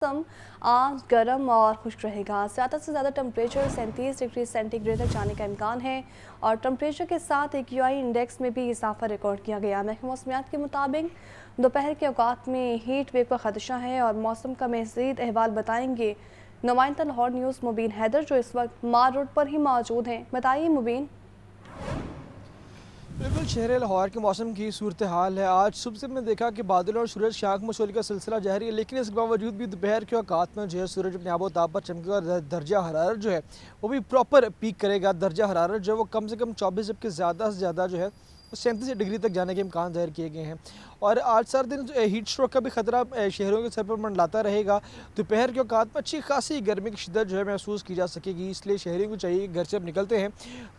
मौसम आज गर्म और खुश्क रहेगा। ज़्यादा से ज़्यादा टेम्परेचर 37 डिग्री सेंटीग्रेड तक जाने का इम्कान है और टेम्परेचर के साथ AQI इंडेक्स में भी इजाफा रिकॉर्ड किया गया। महकमा मौसमियात के मुताबिक दोपहर के औकात में हीट वेव का खदशा है और मौसम का मज़ीद अहवाल बताएंगे नुमाइंदा लाहौर न्यूज़ मुबीन हैदर, जो इस वक्त मार रोड पर ही मौजूद हैं। बताइए मुबीन। बिल्कुल शहर लाहौर के मौसम की सूरत हाल है। आज सुबह से मैंने देखा कि बादल और सूरज शाख मशोली का सिलसिला जारी है, लेकिन इसके बावजूद भी दोपहर के औकात में जो है सूरज अपने आबो ताब पर चमकेगा और दर्जा हरारत जो है वो भी प्रॉपर पीक करेगा। दर्जा हरारत जो है वो कम से कम 24, जबकि ज़्यादा से ज़्यादा जो है 37 डिग्री तक जाने के इम्कान ज़ाहिर किए गए हैं। और आज सारा दिन हीट स्ट्रोक का भी खतरा शहरों के सर पर मंडलाता रहेगा। दोपहर के औकात में अच्छी खासी गर्मी की शिद्दत जो है महसूस की जा सकेगी, इसलिए शहरियों को चाहिए घर से अब निकलते हैं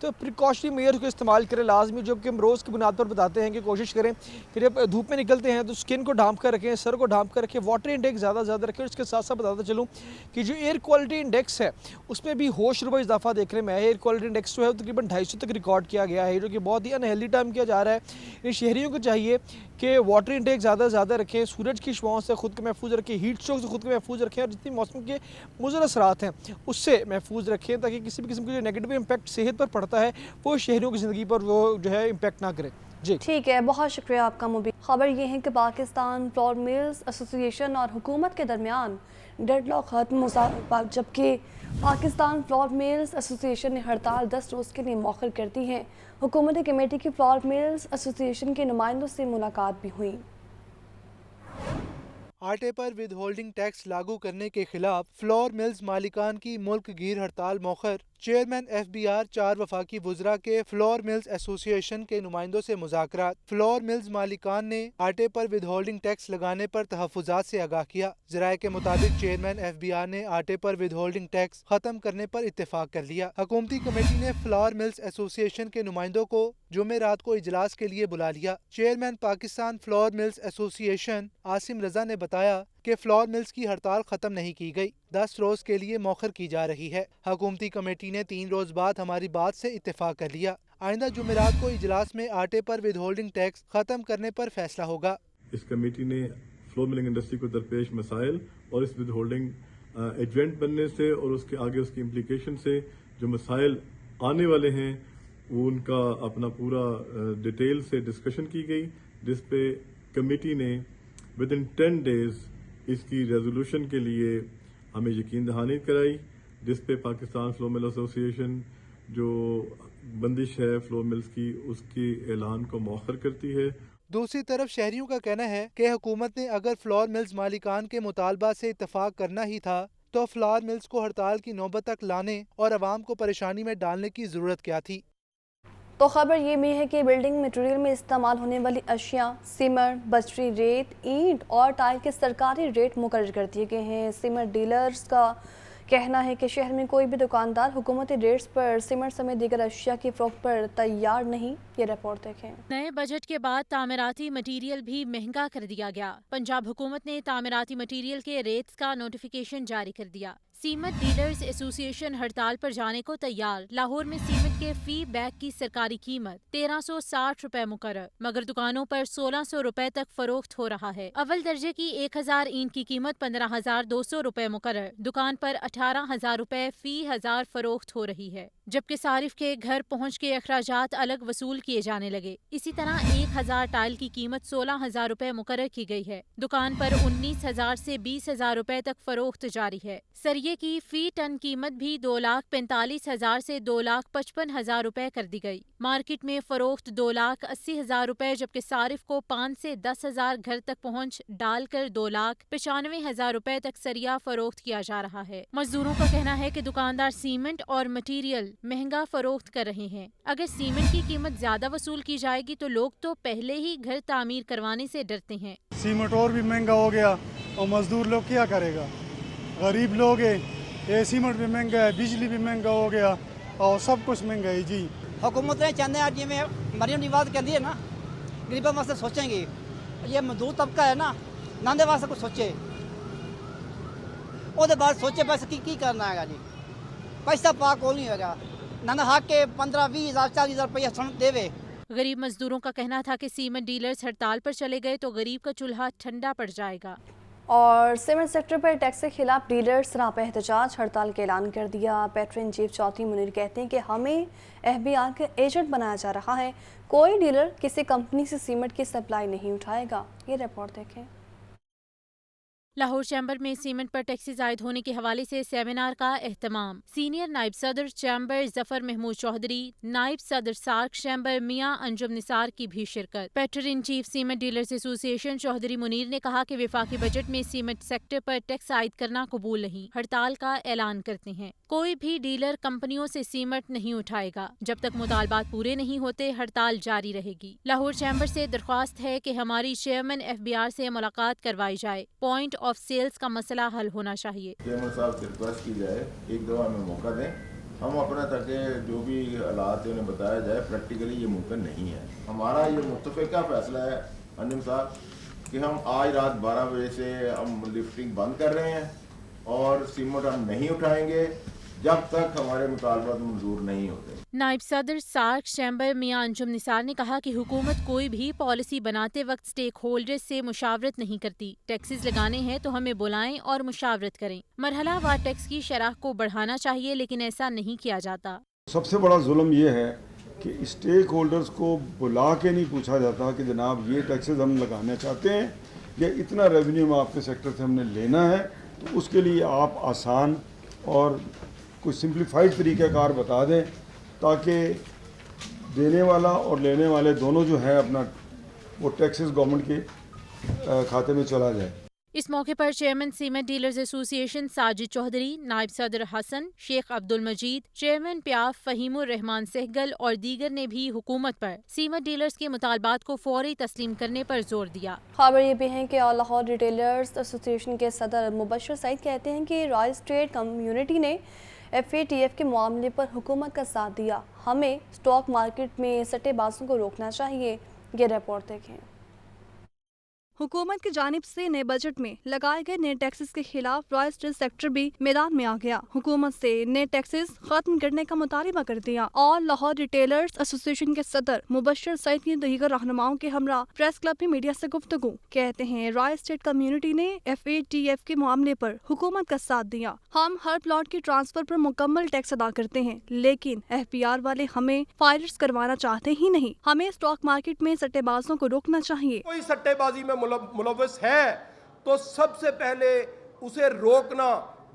तो प्रिकॉशनरी मेजर को इस्तेमाल करें लाजमी, जो कि हम रोज़ की बुनियाद पर बताते हैं कि कोशिश करें कि जब धूप में निकलते हैं तो स्किन को ढांप कर रखें, सर को ढांप कर रखें, वाटर इंटेक ज़्यादा से ज़्यादा रखें। और इसके साथ साथ बताता चलूँ कि जो एयर क्वालिटी इंडेक्स है उसमें भी होश रुबा इजाफा देखने में आया। एयर क्वालिटी इंडेक्स जो है तकरीबन 250 तक रिकॉर्ड किया गया है, जो कि बहुत ही अनहेल्दी टाइम किया जा रहा है। इन शहरियों को चाहिए कि वाटर इंटेक ज़्यादा से ज़्यादा रखें, सूरज की शुआओं से खुद को महफूज रखें, हीट स्ट्रोक से खुद को महफूज रखें और जितनी मौसम के मुज़र असरात हैं उससे महफूज रखें, ताकि किसी भी किस्म का जो नेगेटिव इम्पैक्ट सेहत पर पड़ता है वो शहरियों की ज़िंदगी पर वो जो है इम्पैक्ट ना करे। जी ठीक है, बहुत शुक्रिया आपका मुबीन। खबर ये है कि पाकिस्तान फ्लोर मिल्स एसोसिएशन और हुकूमत के दरमियान डेडलॉक खत्म, जबकि पाकिस्तान फ्लोर मिल्स एसोसिएशन ने हड़ताल 10 रोज़ के लिए मौखर कर दी है। हुकूमती कमेटी की फ्लोर मिल्स एसोसिएशन के नुमाइंदों से मुलाकात भी हुई। आटे पर विद होल्डिंग टैक्स लागू करने के खिलाफ फ्लोर मिल्स मालिकान की मुल्क गिर हड़ताल मौखर। चेयरमैन FBR 4 वफाकी वुज़रा के फ्लोर मिल्स एसोसिएशन के नुमाइंदों से मुज़ाकरात। फ्लोर मिल्स मालिकान ने आटे पर विद होल्डिंग टैक्स लगाने पर तहफ़्फ़ुज़ात से आगाह किया। ज़राए के मुताबिक चेयरमैन FBR ने आटे पर विद होल्डिंग टैक्स खत्म करने पर इत्तेफाक कर लिया। हुकूमती कमेटी ने फ्लोर मिल्स एसोसिएशन के नुमाइंदों को जुमे रात को इजलास के लिए बुला लिया। Chairman Pakistan flour mills association Asim Raza ने बताया कि फ्लोर मिल्स की हड़ताल खत्म नहीं की गई, 10 रोज के लिए मौखर की जा रही है। हुकूमती कमेटी ने 3 रोज बाद हमारी बात से इत्तेफाक कर लिया। आइंदा जुमेरात को इजलास में आटे पर विद होल्डिंग टैक्स खत्म करने पर फैसला होगा। इस कमेटी ने फ्लोर मिलिंग इंडस्ट्री को दरपेश मसाइल और इस विद होल्डिंग एजेंट बनने से और उसके आगे उसकी इम्प्लीकेशन से जो मसाइल आने वाले हैं वो उनका अपना पूरा डिटेल से डिस्कशन की गई, जिस पे कमेटी ने विद इन 10 डेज इसकी रेजोल्यूशन के लिए हमें यकीन दहानी कराई, जिस पे पाकिस्तान फ्लोर मिल एसोसिएशन जो बंदिश है फ्लोर मिल्स की उसके ऐलान को मौखर करती है। दूसरी तरफ शहरियों का कहना है कि हुकूमत ने अगर फ्लोर मिल्स मालिकान के मुतालबा से इत्तफाक करना ही था तो फ्लोर मिल्स को हड़ताल की नौबत तक लाने और अवाम को परेशानी में डालने की जरूरत क्या थी। तो खबर ये भी है कि बिल्डिंग मटेरियल में इस्तेमाल होने वाली अशिया, सीमेंट, बजरी, रेत, ईंट और टाइल के सरकारी रेट मुकर्रर कर दिए गए हैं। सीमेंट डीलर्स का कहना है कि शहर में कोई भी दुकानदार हुकूमती रेट्स पर सीमेंट समेत दीगर अशिया की फरोख्त पर तैयार नहीं। ये रिपोर्ट देखें। नए बजट के बाद तामीराती मटीरियल भी महंगा कर दिया गया। पंजाब हुकूमत ने तामीराती मटीरियल के रेट्स का नोटिफिकेशन जारी कर दिया। सीमेंट डीलर्स एसोसिएशन हड़ताल पर जाने को तैयार। लाहौर में सीमेंट के फी बैग की सरकारी कीमत 1360 रुपए मुकर्रर, मगर दुकानों पर 1600 रुपए तक फरोख्त हो रहा है। अव्वल दर्जे की 1000 ईंट की कीमत 15,200 रुपए मुकर्रर, दुकान पर 18,000 रुपए फी 1000 फरोख्त हो रही है, जबकि सारिफ के घर पहुँच के अखराजात अलग वसूल किए जाने लगे। इसी तरह 1000 टाइल की कीमत 16,000 रुपए मुकर्रर की गई है, दुकान पर 19,000 से 20,000 रुपए तक फरोख्त जारी है। सरिये की फी टन कीमत भी 2,45,000 से 2,55,000 रुपए कर दी गई। मार्केट में फरोख्त 2,80,000 रुपए, जबकि सारिफ को 5 से 10,000 घर तक पहुँच डालकर 2,95,000 रुपए तक सरिया फरोख्त किया जा रहा है। मजदूरों का कहना है कि दुकानदार सीमेंट और मटीरियल महंगा फरोख्त कर रहे हैं। अगर सीमेंट की कीमत ज्यादा वसूल की जाएगी तो लोग तो पहले ही घर तामीर करवाने से डरते हैं। सीमेंट और भी महंगा हो गया और मजदूर लोग क्या करेगा, गरीब लोग है, ये सीमेंट भी महंगा है, बिजली भी महंगा हो गया और सब कुछ महंगा है जी। हुकूमत ने चाहते हैं जिमें मरियम नवाज कहती है ना, गरीबों वास्ते सोचेंगे, ये मजदूर तबका है ना, नांदे वास्ते कुछ सोचे, ਉਹਦੇ ਬਾਅਦ सोचे पैसे की करना है जी, पैसा पा को नहीं होगा ना हक के 15-20,000 40,000 रुपया सनत देवे। गरीब मजदूरों का कहना था कि सीमेंट डीलर्स हड़ताल पर चले गए तो गरीब का चूल्हा ठंडा पड़ जाएगा। اور سیمنٹ سیکٹر پر ٹیکس کے خلاف ڈیلر سراپا احتجاج ہڑتال کا اعلان کر دیا۔ Patron in chief Chaudhry Munir کہتے ہیں کہ ہمیں FBR کا ایجنٹ بنایا جا رہا ہے، کوئی ڈیلر کسی کمپنی سے سیمنٹ کی سپلائی نہیں اٹھائے گا۔ یہ رپورٹ دیکھیں۔ لاہور چیمبر میں سیمنٹ پر ٹیکسز عائد ہونے کے حوالے سے سیمینار کا اہتمام۔ سینئر نائب صدر چیمبر ظفر محمود چوہدری، نائب صدر سارک چیمبر میاں انجم نثار کی بھی شرکت۔ Pattern in chief cement dealers ایسوسی ایشن چوہدری منیر نے کہا کہ وفاقی بجٹ میں سیمنٹ سیکٹر پر ٹیکس عائد کرنا قبول نہیں، ہڑتال کا اعلان کرتے ہیں۔ کوئی بھی ڈیلر کمپنیوں سے سیمنٹ نہیں اٹھائے گا، جب تک مطالبات پورے نہیں ہوتے ہڑتال جاری رہے گی۔ لاہور چیمبر سے درخواست ہے کہ ہماری چیئرمین FBR سے ملاقات کروائی جائے، پوائنٹ آف سیلز کا مسئلہ حل ہونا چاہیے۔ چیئرمین صاحب سے ریکویسٹ کی جائے ایک دفعہ ہمیں موقع دیں، ہم اپنا تاکہ جو بھی حالات انہیں بتایا جائے پریکٹیکلی یہ ممکن نہیں ہے۔ ہمارا یہ متفقہ فیصلہ ہے انجم صاحب کہ ہم آج رات 12 بجے سے ہم لفٹنگ بند کر رہے ہیں اور سیمنٹ ہم نہیں اٹھائیں گے جب تک ہمارے مطالبات منظور نہیں ہوتے۔ نائب صدر سارک چیمبر میاں انجم نثار نے کہا کہ حکومت کوئی بھی پالیسی بناتے وقت سٹیک ہولڈرز سے مشاورت نہیں کرتی۔ ٹیکسز لگانے ہیں تو ہمیں بلائیں اور مشاورت کریں۔ مرحلہ وار ٹیکس کی شرح کو بڑھانا چاہیے لیکن ایسا نہیں کیا جاتا۔ سب سے بڑا ظلم یہ ہے کہ اسٹیک ہولڈرز کو بلا کے نہیں پوچھا جاتا کہ جناب یہ ٹیکسز ہم لگانا چاہتے ہیں یا اتنا ریونیو آپ کے سیکٹر سے ہم نے لینا ہے، تو اس کے لیے آپ آسان اور کوئی سمپلیفائڈ طریقہ کار بتا دیں تاکہ دینے والا اور لینے والے دونوں جو ہیں اپنا وہ ٹیکسز گورنمنٹ کے کھاتے میں چلا جائے۔ اس موقع پر چیئرمین سیمنٹ ڈیلرز ایسوسی ایشن ساجد چوہدری، نائب صدر حسن، شیخ عبد المجید، چیئرمین پیاف فہیم الرحمان سہگل اور دیگر نے بھی حکومت پر سیمنٹ ڈیلرز کے مطالبات کو فوری تسلیم کرنے پر زور دیا۔ خبر یہ بھی ہے کہ آل لاہور ریٹیلرز ایسوسی ایشن کے صدر مبشر سعید کہتے ہیں کہ رائل ٹریڈ کمیونٹی نے FATF کے معاملے پر حکومت کا ساتھ دیا، ہمیں اسٹاک مارکیٹ میں سٹے بازوں کو روکنا چاہیے۔ یہ رپورٹ دیکھیں۔ حکومت کی جانب سے نئے بجٹ میں لگائے گئے نئے ٹیکسز کے خلاف رائل اسٹیل سیکٹر بھی میدان میں آ گیا۔ حکومت سے نئے ٹیکسز ختم کرنے کا مطالبہ کر دیا۔ آل لاہور ریٹیلرز ایسوسی ایشن کے صدر مبشر سعید کی دیگر رہنماؤں کے ہمراہ پریس کلب میں میڈیا سے گفتگو کہتے ہیں رائل اسٹیٹ کمیونٹی نے FATF کے معاملے پر حکومت کا ساتھ دیا۔ ہم ہر پلاٹ کی ٹرانسفر پر مکمل ٹیکس ادا کرتے ہیں لیکن FBR والے ہمیں فائرز کروانا چاہتے ہی نہیں، ہمیں اسٹاک مارکیٹ میں سٹے بازوں کو روکنا چاہیے۔ کوئی سٹے بازی میں ملوث ہے تو سب سے پہلے اسے روکنا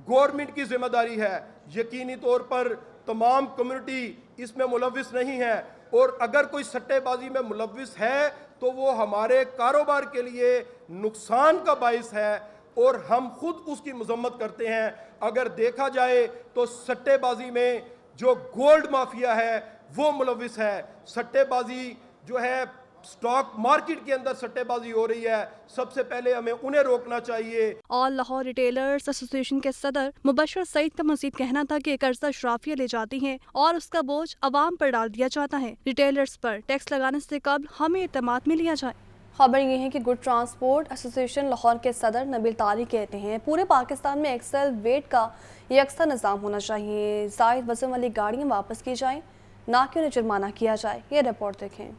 گورنمنٹ کی ذمہ داری ہے۔ یقینی طور پر تمام کمیونٹی اس میں ملوث نہیں ہے اور اگر کوئی سٹے بازی میں ملوث ہے تو وہ ہمارے کاروبار کے لیے نقصان کا باعث ہے اور ہم خود اس کی مذمت کرتے ہیں۔ اگر دیکھا جائے تو سٹے بازی میں جو گولڈ مافیا ہے وہ ملوث ہے، سٹے بازی جو ہے سٹاک مارکیٹ کے اندر سٹے بازی ہو رہی ہے، سب سے پہلے ہمیں انہیں روکنا چاہیے۔ آل لاہور ریٹیلرز ایسوسی ایشن کے صدر مبشر سعید کا مزید کہنا تھا کہ قرضہ اشرافیہ لے جاتی ہیں اور اس کا بوجھ عوام پر ڈال دیا جاتا ہے۔ ریٹیلرز پر ٹیکس لگانے سے قبل ہمیں اعتماد میں لیا جائے۔ خبر یہ ہے کہ گڈ ٹرانسپورٹ ایسوسی ایشن لاہور کے صدر نبیل طارق کہتے ہیں پورے پاکستان میں ایکسل ویٹ کا یکساں نظام ہونا چاہیے، زائد وزن والی گاڑیاں واپس کی جائیں نہ کہ انہیں جرمانہ کیا جائے۔ یہ رپورٹ دیکھیں۔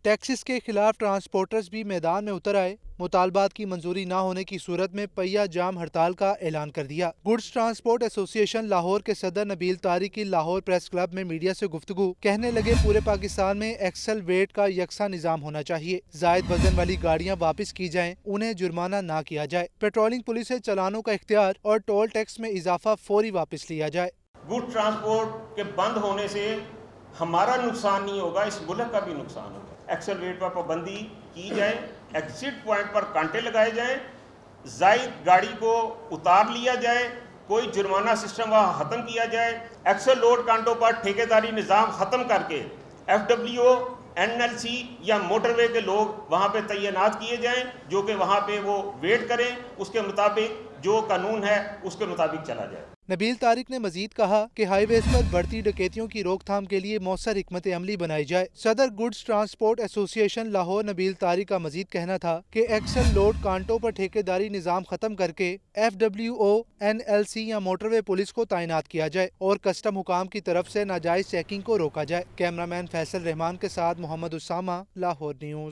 ٹیکسز کے خلاف ٹرانسپورٹرز بھی میدان میں اتر آئے، مطالبات کی منظوری نہ ہونے کی صورت میں پہیہ جام ہڑتال کا اعلان کر دیا۔ گڈز ٹرانسپورٹ ایسوسی ایشن لاہور کے صدر نبیل طارق کی لاہور پریس کلب میں میڈیا سے گفتگو کہنے لگے پورے پاکستان میں ایکسل ویٹ کا یکساں نظام ہونا چاہیے، زائد وزن والی گاڑیاں واپس کی جائیں، انہیں جرمانہ نہ کیا جائے، پیٹرولنگ پولیس سے چلانوں کا اختیار اور ٹول ٹیکس میں اضافہ فوری واپس لیا جائے۔ گڈ ٹرانسپورٹ کے بند ہونے سے ہمارا نقصان نہیں ہوگا، اس ملک کا بھی نقصان ہوگا۔ ایکسل ویٹ پر پابندی کی جائے، ایگزٹ پوائنٹ پر کانٹے لگائے جائیں، زائد گاڑی کو اتار لیا جائے، کوئی جرمانہ سسٹم وہاں ختم کیا جائے، ایکسل لوڈ کانٹوں پر ٹھیکیداری نظام ختم کر کے FWO NLC یا موٹر وے کے لوگ وہاں پہ تعینات کیے جائیں جو کہ وہاں پہ وہ ویٹ کریں، اس کے مطابق جو قانون ہے اس کے مطابق چلا جائے۔ نبیل طارق نے مزید کہا کہ ہائی ویز پر بڑھتی ڈکیتیوں کی روک تھام کے لیے مؤثر حکمت عملی بنائی جائے۔ صدر گڈز ٹرانسپورٹ ایسوسی ایشن لاہور نبیل طارق کا مزید کہنا تھا کہ ایکسل لوڈ کانٹوں پر ٹھیکیداری نظام ختم کر کے FWO NLC یا موٹر وے پولیس کو تعینات کیا جائے اور کسٹم حکام کی طرف سے ناجائز چیکنگ کو روکا جائے۔ کیمرہ مین فیصل رحمان کے ساتھ محمد اسامہ، لاہور نیوز۔